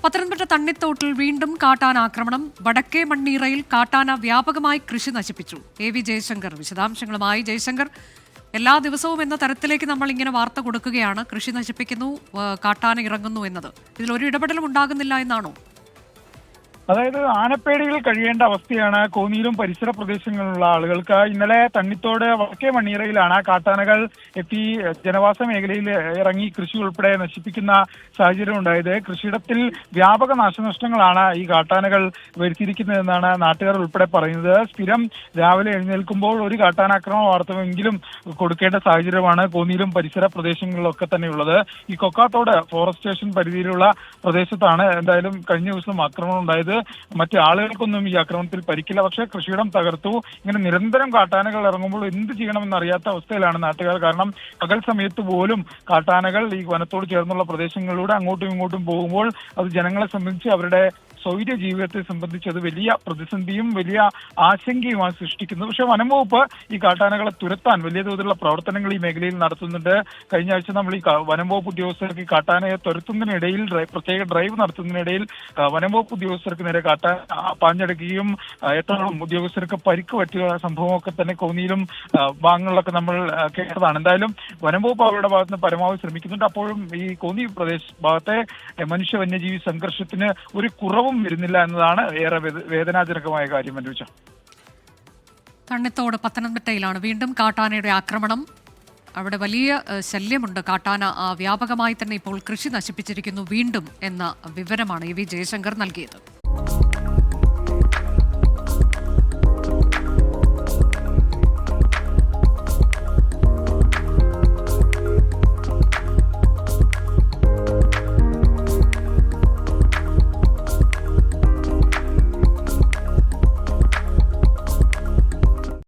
പത്തനംതിട്ട തണ്ണിത്തോട്ടിൽ വീണ്ടും കാട്ടാന ആക്രമണം. വടക്കേ മണ്ണീറയിൽ കാട്ടാന വ്യാപകമായി കൃഷി നശിപ്പിച്ചു. AV ജയശങ്കർ വിശദാംശങ്ങളുമായി. ജയശങ്കർ, എല്ലാ ദിവസവും എന്ന തരത്തിലേക്ക് നമ്മൾ ഇങ്ങനെ വാർത്ത കൊടുക്കുകയാണ്. കൃഷി നശിപ്പിക്കുന്നു, കാട്ടാന ഇറങ്ങുന്നു എന്നത്. ഇതിലൊരു ഇടപെടലും ഉണ്ടാകുന്നില്ല എന്നാണോ? അതായത് ആനപ്പേടികൾ കഴിയേണ്ട അവസ്ഥയാണ് കോന്നിയിലും പരിസര പ്രദേശങ്ങളിലുള്ള ആളുകൾക്ക്. ഇന്നലെ തണ്ണിത്തോട് വടക്കേ മണ്ണീറയിലാണ് കാട്ടാനകൾ എത്തി ജനവാസ മേഖലയിൽ ഇറങ്ങി കൃഷി ഉൾപ്പെടെ നശിപ്പിക്കുന്ന സാഹചര്യം ഉണ്ടായത്. കൃഷിയിടത്തിൽ വ്യാപക നാശനഷ്ടങ്ങളാണ് ഈ കാട്ടാനകൾ വരുത്തിയിരിക്കുന്നതെന്നാണ് നാട്ടുകാർ ഉൾപ്പെടെ പറയുന്നത്. സ്ഥിരം രാവിലെ എഴുന്നേൽക്കുമ്പോൾ ഒരു കാട്ടാനാക്രമണ വാർത്തമെങ്കിലും കൊടുക്കേണ്ട സാഹചര്യമാണ് കോന്നിയിലും പരിസര പ്രദേശങ്ങളിലൊക്കെ തന്നെയുള്ളത്. ഈ കൊക്കാത്തോട് ഫോറസ്റ്റ് സ്റ്റേഷൻ പരിധിയിലുള്ള പ്രദേശത്താണ് എന്തായാലും കഴിഞ്ഞ ദിവസം ആക്രമണം ഉണ്ടായത്. മറ്റു ആളുകൾക്കൊന്നും ഈ ആക്രമണത്തിൽ പരിക്കില്ല. പക്ഷേ കൃഷിയിടം തകർത്തു. ഇങ്ങനെ നിരന്തരം കാട്ടാനകൾ ഇറങ്ങുമ്പോൾ എന്ത് ചെയ്യണമെന്ന് അറിയാത്ത അവസ്ഥയിലാണ് നാട്ടുകാർ. കാരണം പകൽ സമയത്ത് പോലും കാട്ടാനകൾ ഈ വനത്തോട് ചേർന്നുള്ള പ്രദേശങ്ങളിലൂടെ അങ്ങോട്ടും ഇങ്ങോട്ടും പോകുമ്പോൾ അത് ജനങ്ങളെ സംബന്ധിച്ച് അവരുടെ സ്വൈര്യ ജീവിതത്തെ സംബന്ധിച്ച് അത് വലിയ പ്രതിസന്ധിയും വലിയ ആശങ്കയുമാണ് സൃഷ്ടിക്കുന്നത്. പക്ഷേ വനം വകുപ്പ് ഈ കാട്ടാനകളെ തുരത്താൻ വലിയ തോതിലുള്ള പ്രവർത്തനങ്ങൾ ഈ മേഖലയിൽ നടത്തുന്നുണ്ട്. കഴിഞ്ഞ ആഴ്ച നമ്മൾ ഈ വനം വകുപ്പ് ഉദ്യോഗസ്ഥർക്ക് ഈ കാട്ടാനയെ തുരത്തുന്നതിനിടയിൽ പ്രത്യേക ഡ്രൈവ് നടത്തുന്നതിനിടയിൽ വനം വകുപ്പ് ഉദ്യോഗസ്ഥർക്ക് നേരെ കാട്ടാൻ പാഞ്ഞെടുക്കുകയും എത്രത്തോളം ഉദ്യോഗസ്ഥർക്ക് പരിക്ക് പറ്റിയ സംഭവമൊക്കെ തന്നെ കോന്നിയിലും ഭാഗങ്ങളിലൊക്കെ നമ്മൾ കേട്ടതാണ്. എന്തായാലും വനം വകുപ്പ് അവരുടെ ഭാഗത്ത് നിന്ന് പരമാവധി ശ്രമിക്കുന്നുണ്ട്. അപ്പോഴും ഈ കോന്നി ഭാഗത്തെ മനുഷ്യ വന്യജീവി സംഘർഷത്തിന് ഒരു കുറവും വരുന്നില്ല എന്നതാണ് ഏറെ വേദനാജനകമായ കാര്യം. അനുജ, തണ്ണിത്തോട് പത്തനംതിട്ടയിലാണ് വീണ്ടും കാട്ടാനയുടെ ആക്രമണം. അവിടെ വലിയ ശല്യമുണ്ട്. കാട്ടാന വ്യാപകമായി തന്നെ ഇപ്പോൾ കൃഷി നശിപ്പിച്ചിരിക്കുന്നു വീണ്ടും എന്ന വിവരമാണ് AV ജയശങ്കർ നൽകിയത്.